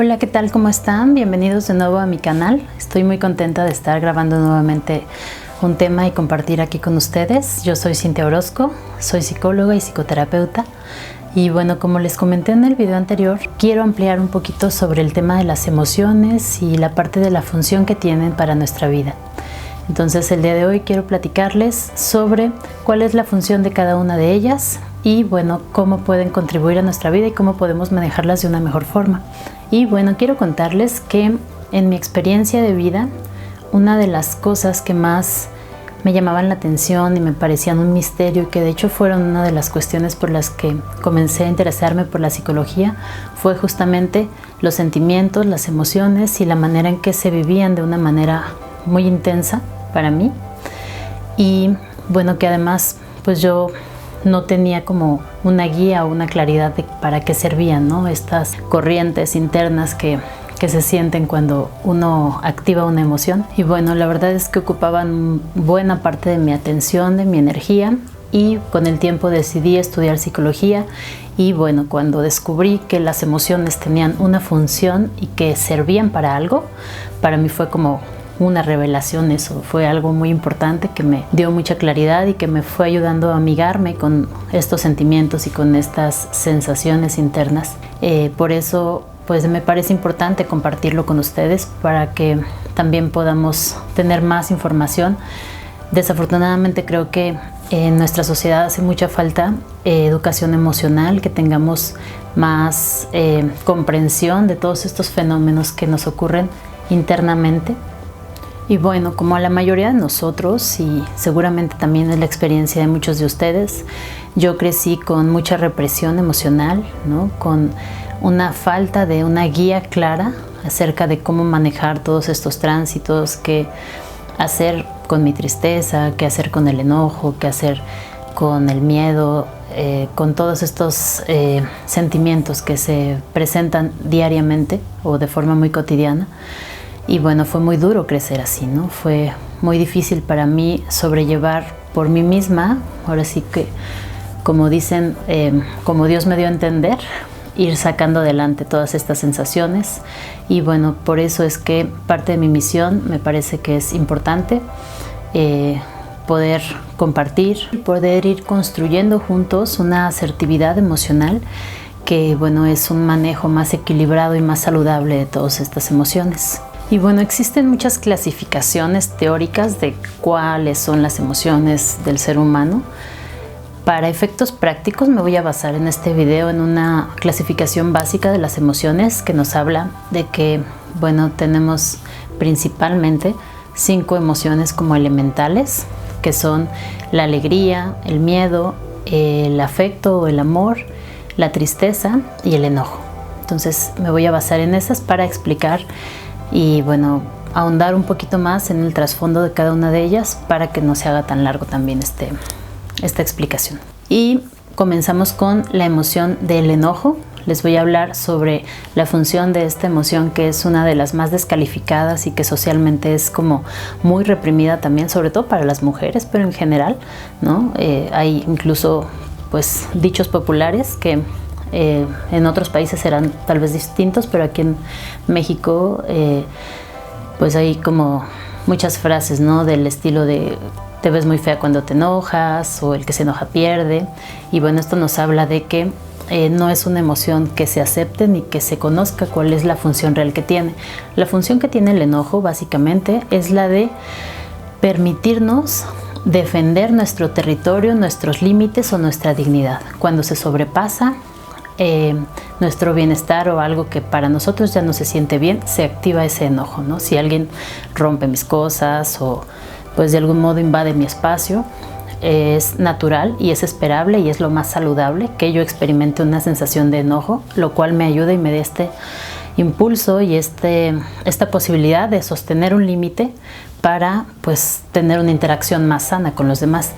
Hola, ¿qué tal? ¿Cómo están? Bienvenidos de nuevo a mi canal. Estoy muy contenta de estar grabando nuevamente un tema y compartir aquí con ustedes. Yo soy Cintia Orozco, soy psicóloga y psicoterapeuta. Y bueno, como les comenté en el video anterior, quiero ampliar un poquito sobre el tema de las emociones y la parte de la función que tienen para nuestra vida. Entonces el día de hoy quiero platicarles sobre cuál es la función de cada una de ellas y bueno, cómo pueden contribuir a nuestra vida y cómo podemos manejarlas de una mejor forma. Y bueno, quiero contarles que en mi experiencia de vida, una de las cosas que más me llamaban la atención y me parecían un misterio y que de hecho fueron una de las cuestiones por las que comencé a interesarme por la psicología fue justamente los sentimientos, las emociones y la manera en que se vivían de una manera muy intensa para mí. Y bueno, que además pues yo no tenía como una guía o una claridad de para qué servían, ¿no? Estas corrientes internas que se sienten cuando uno activa una emoción. Y bueno, la verdad es que ocupaban buena parte de mi atención, de mi energía, y con el tiempo decidí estudiar psicología. Y bueno, cuando descubrí que las emociones tenían una función y que servían para algo, para mí fue como una revelación. Eso fue algo muy importante que me dio mucha claridad y que me fue ayudando a amigarme con estos sentimientos y con estas sensaciones internas. Por eso pues me parece importante compartirlo con ustedes para que también podamos tener más información. Desafortunadamente creo que en nuestra sociedad hace mucha falta educación emocional, que tengamos más comprensión de todos estos fenómenos que nos ocurren internamente. Y bueno, como a la mayoría de nosotros, y seguramente también es la experiencia de muchos de ustedes, yo crecí con mucha represión emocional, ¿no? Con una falta de una guía clara acerca de cómo manejar todos estos tránsitos, qué hacer con mi tristeza, qué hacer con el enojo, qué hacer con el miedo, con todos estos sentimientos que se presentan diariamente o de forma muy cotidiana. Y bueno, fue muy duro crecer así, ¿no? Fue muy difícil para mí sobrellevar por mí misma, ahora sí que, como dicen, como Dios me dio a entender, ir sacando adelante todas estas sensaciones. Y bueno, por eso es que parte de mi misión me parece que es importante poder compartir, poder ir construyendo juntos una asertividad emocional que, bueno, es un manejo más equilibrado y más saludable de todas estas emociones. Y bueno, existen muchas clasificaciones teóricas de cuáles son las emociones del ser humano. Para efectos prácticos me voy a basar en este video en una clasificación básica de las emociones que nos habla de que, bueno, tenemos principalmente 5 emociones como elementales, que son la alegría, el miedo, el afecto o el amor, la tristeza y el enojo. Entonces me voy a basar en esas para explicar y bueno, ahondar un poquito más en el trasfondo de cada una de ellas para que no se haga tan largo también esta explicación. Y comenzamos con la emoción del enojo. Les voy a hablar sobre la función de esta emoción, que es una de las más descalificadas y que socialmente es como muy reprimida también, sobre todo para las mujeres, pero en general, ¿no? Hay incluso pues dichos populares que en otros países serán tal vez distintos, pero aquí en México pues hay como muchas frases, ¿no? Del estilo de te ves muy fea cuando te enojas, o el que se enoja pierde. Y bueno, esto nos habla de que no es una emoción que se acepte ni que se conozca cuál es la función real que tiene. La función que tiene el enojo básicamente es la de permitirnos defender nuestro territorio, nuestros límites o nuestra dignidad. Cuando se sobrepasa nuestro bienestar o algo que para nosotros ya no se siente bien, se activa ese enojo, ¿no? Si alguien rompe mis cosas o pues de algún modo invade mi espacio, es natural y es esperable y es lo más saludable que yo experimente una sensación de enojo, lo cual me ayuda y me da este impulso y esta posibilidad de sostener un límite para pues tener una interacción más sana con los demás.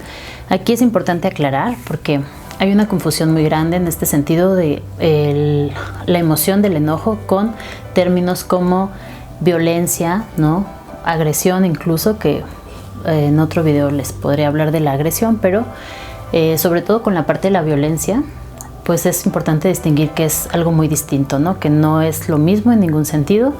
Aquí es importante aclarar porque hay una confusión muy grande en este sentido de la emoción del enojo con términos como violencia, ¿no? Agresión incluso, que en otro video les podré hablar de la agresión, pero sobre todo con la parte de la violencia pues es importante distinguir que es algo muy distinto, ¿no? Que no es lo mismo en ningún sentido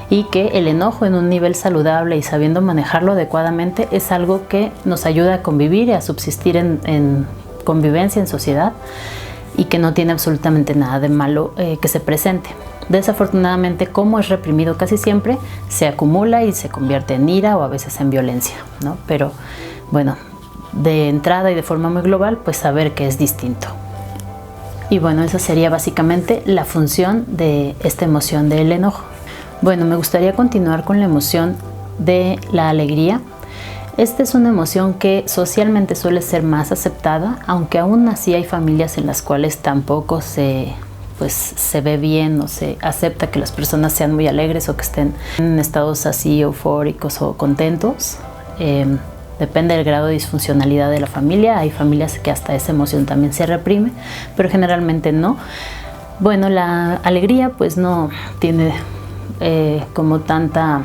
y que el enojo en un nivel saludable y sabiendo manejarlo adecuadamente es algo que nos ayuda a convivir y a subsistir en convivencia en sociedad y que no tiene absolutamente nada de malo que se presente. Desafortunadamente, como es reprimido casi siempre, se acumula y se convierte en ira o a veces en violencia, ¿no? Pero bueno, de entrada y de forma muy global, pues saber que es distinto. Y bueno, esa sería básicamente la función de esta emoción del enojo. Bueno, me gustaría continuar con la emoción de la alegría. Esta es una emoción que socialmente suele ser más aceptada, aunque aún así hay familias en las cuales tampoco se ve bien o se acepta que las personas sean muy alegres o que estén en estados así eufóricos o contentos. Depende del grado de disfuncionalidad de la familia. Hay familias que hasta esa emoción también se reprime, pero generalmente no. Bueno, la alegría pues no tiene como tanta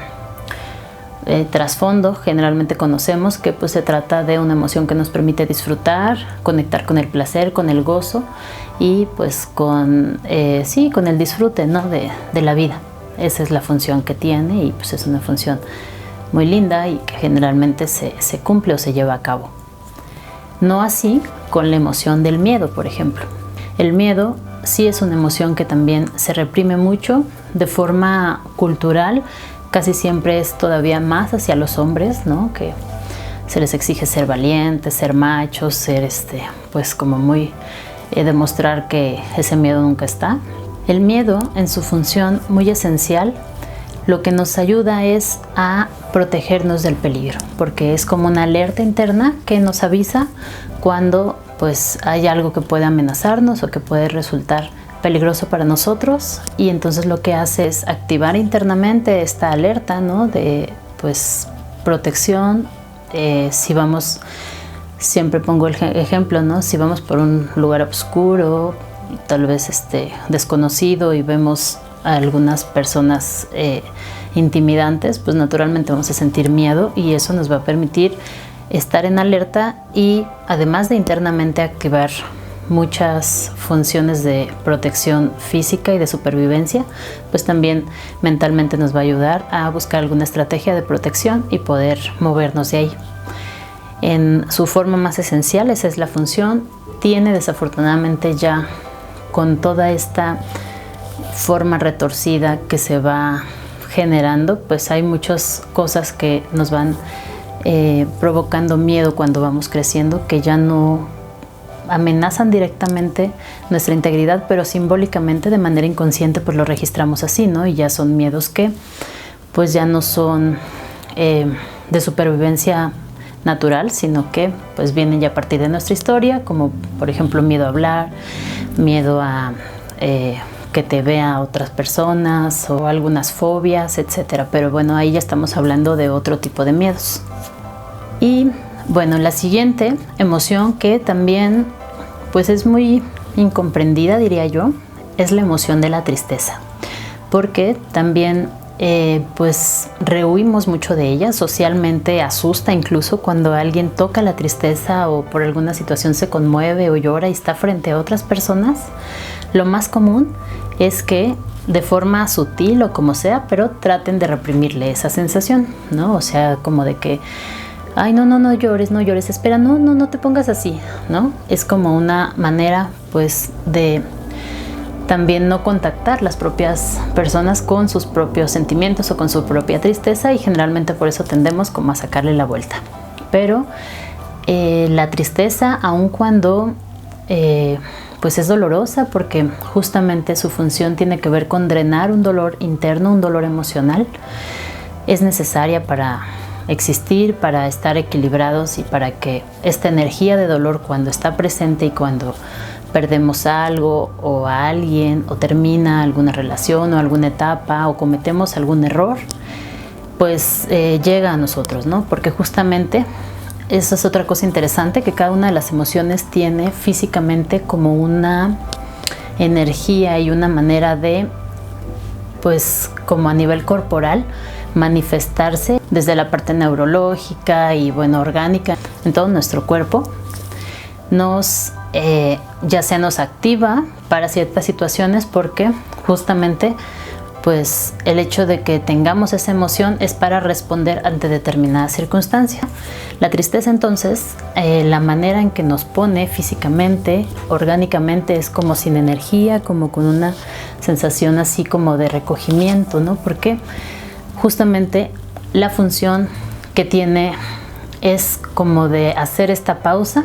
trasfondo. Generalmente conocemos que pues se trata de una emoción que nos permite disfrutar, conectar con el placer, con el gozo y pues con el disfrute, ¿no? de la vida. Esa es la función que tiene y pues es una función muy linda y que generalmente se cumple o se lleva a cabo. No así con la emoción del miedo, por ejemplo. El miedo sí es una emoción que también se reprime mucho de forma cultural. Casi siempre es todavía más hacia los hombres, ¿no? Que se les exige ser valientes, ser machos, ser pues como muy demostrar que ese miedo nunca está. El miedo, en su función muy esencial, lo que nos ayuda es a protegernos del peligro, porque es como una alerta interna que nos avisa cuando pues hay algo que puede amenazarnos o que puede resultar peligroso para nosotros, y entonces lo que hace es activar internamente esta alerta, ¿no? De pues protección. Si vamos, siempre pongo el ejemplo, ¿no? Si vamos por un lugar oscuro, tal vez desconocido, y vemos a algunas personas intimidantes, pues naturalmente vamos a sentir miedo, y eso nos va a permitir estar en alerta y además de internamente activar muchas funciones de protección física y de supervivencia, pues también mentalmente nos va a ayudar a buscar alguna estrategia de protección y poder movernos de ahí. En su forma más esencial, esa es la función. Tiene desafortunadamente ya, con toda esta forma retorcida que se va generando, pues hay muchas cosas que nos van provocando miedo cuando vamos creciendo, que ya no amenazan directamente nuestra integridad, pero simbólicamente, de manera inconsciente, pues lo registramos así, ¿no? Y ya son miedos que pues ya no son de supervivencia natural, sino que pues vienen ya a partir de nuestra historia, como por ejemplo miedo a hablar, miedo a que te vea otras personas o algunas fobias, etcétera. Pero bueno, ahí ya estamos hablando de otro tipo de miedos. Y bueno, la siguiente emoción, que también pues es muy incomprendida, diría yo, es la emoción de la tristeza, porque también pues rehuimos mucho de ella. Socialmente asusta incluso cuando alguien toca la tristeza o por alguna situación se conmueve o llora y está frente a otras personas. Lo más común es que de forma sutil o como sea, pero traten de reprimirle esa sensación, ¿no? O sea, como de que ay, no llores, no llores, espera, no te pongas así, ¿no? Es como una manera pues de también no contactar las propias personas con sus propios sentimientos o con su propia tristeza, y generalmente por eso tendemos como a sacarle la vuelta. Pero la tristeza, aun cuando pues es dolorosa, porque justamente su función tiene que ver con drenar un dolor interno, un dolor emocional, es necesaria para existir, para estar equilibrados y para que esta energía de dolor, cuando está presente y cuando perdemos algo o a alguien, o termina alguna relación o alguna etapa, o cometemos algún error, pues llega a nosotros, ¿no? Porque justamente esa es otra cosa interesante, que cada una de las emociones tiene físicamente como una energía y una manera de, pues como a nivel corporal, manifestarse desde la parte neurológica y bueno, orgánica en todo nuestro cuerpo. Nos ya se nos activa para ciertas situaciones, porque justamente pues el hecho de que tengamos esa emoción es para responder ante determinada circunstancia. La tristeza, entonces, la manera en que nos pone físicamente, orgánicamente, es como sin energía, como con una sensación así como de recogimiento, ¿no? Porque justamente la función que tiene es como de hacer esta pausa,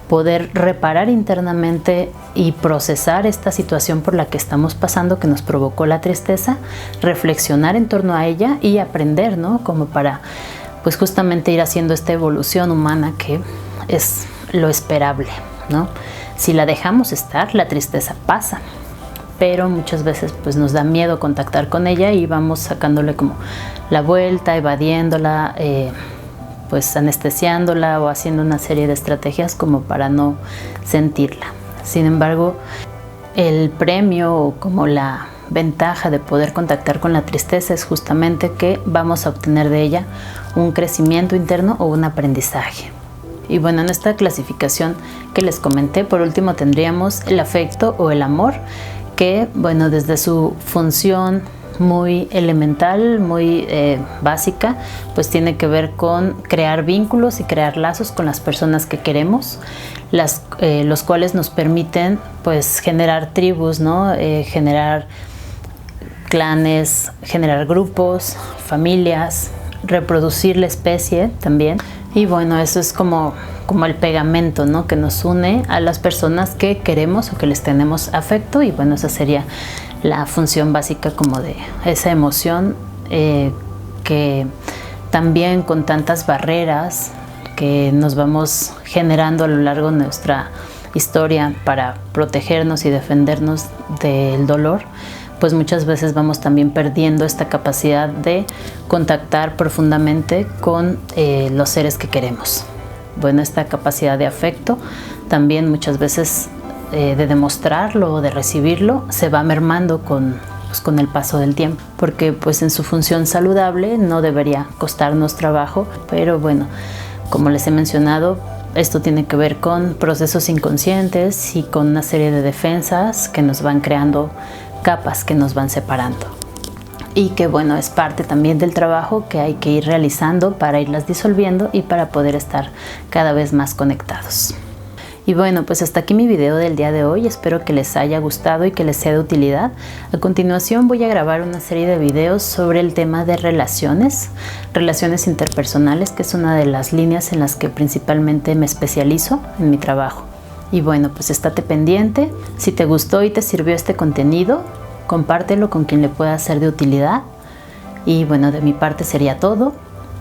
poder reparar internamente y procesar esta situación por la que estamos pasando, que nos provocó la tristeza, reflexionar en torno a ella y aprender, ¿no? Como para, pues justamente ir haciendo esta evolución humana que es lo esperable, ¿no? Si la dejamos estar, la tristeza pasa, pero muchas veces pues nos da miedo contactar con ella y vamos sacándole como la vuelta, evadiéndola, pues anestesiándola o haciendo una serie de estrategias como para no sentirla. Sin embargo, el premio o como la ventaja de poder contactar con la tristeza es justamente que vamos a obtener de ella un crecimiento interno o un aprendizaje. Y bueno, en esta clasificación que les comenté, por último tendríamos el afecto o el amor, que bueno, desde su función muy elemental, muy básica, pues tiene que ver con crear vínculos y crear lazos con las personas que queremos, los cuales nos permiten pues generar tribus, ¿no? Generar clanes, generar grupos, familias, reproducir la especie también. Y bueno, eso es como el pegamento, ¿no? Que nos une a las personas que queremos o que les tenemos afecto. Y bueno, esa sería la función básica como de esa emoción que también con tantas barreras que nos vamos generando a lo largo de nuestra historia para protegernos y defendernos del dolor, pues muchas veces vamos también perdiendo esta capacidad de contactar profundamente con los seres que queremos. Bueno, esta capacidad de afecto también muchas veces de demostrarlo o de recibirlo se va mermando con el paso del tiempo, porque pues en su función saludable no debería costarnos trabajo, pero bueno, como les he mencionado, esto tiene que ver con procesos inconscientes y con una serie de defensas que nos van creando capas que nos van separando, y que bueno, es parte también del trabajo que hay que ir realizando para irlas disolviendo y para poder estar cada vez más conectados. Y bueno, pues hasta aquí mi video del día de hoy. Espero que les haya gustado y que les sea de utilidad. A continuación voy a grabar una serie de videos sobre el tema de relaciones interpersonales, que es una de las líneas en las que principalmente me especializo en mi trabajo. Y bueno, pues estate pendiente. Si te gustó y te sirvió este contenido, compártelo con quien le pueda ser de utilidad. Y bueno, de mi parte sería todo.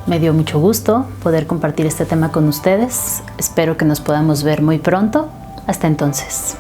Me dio mucho gusto poder compartir este tema con ustedes. Espero que nos podamos ver muy pronto. Hasta entonces.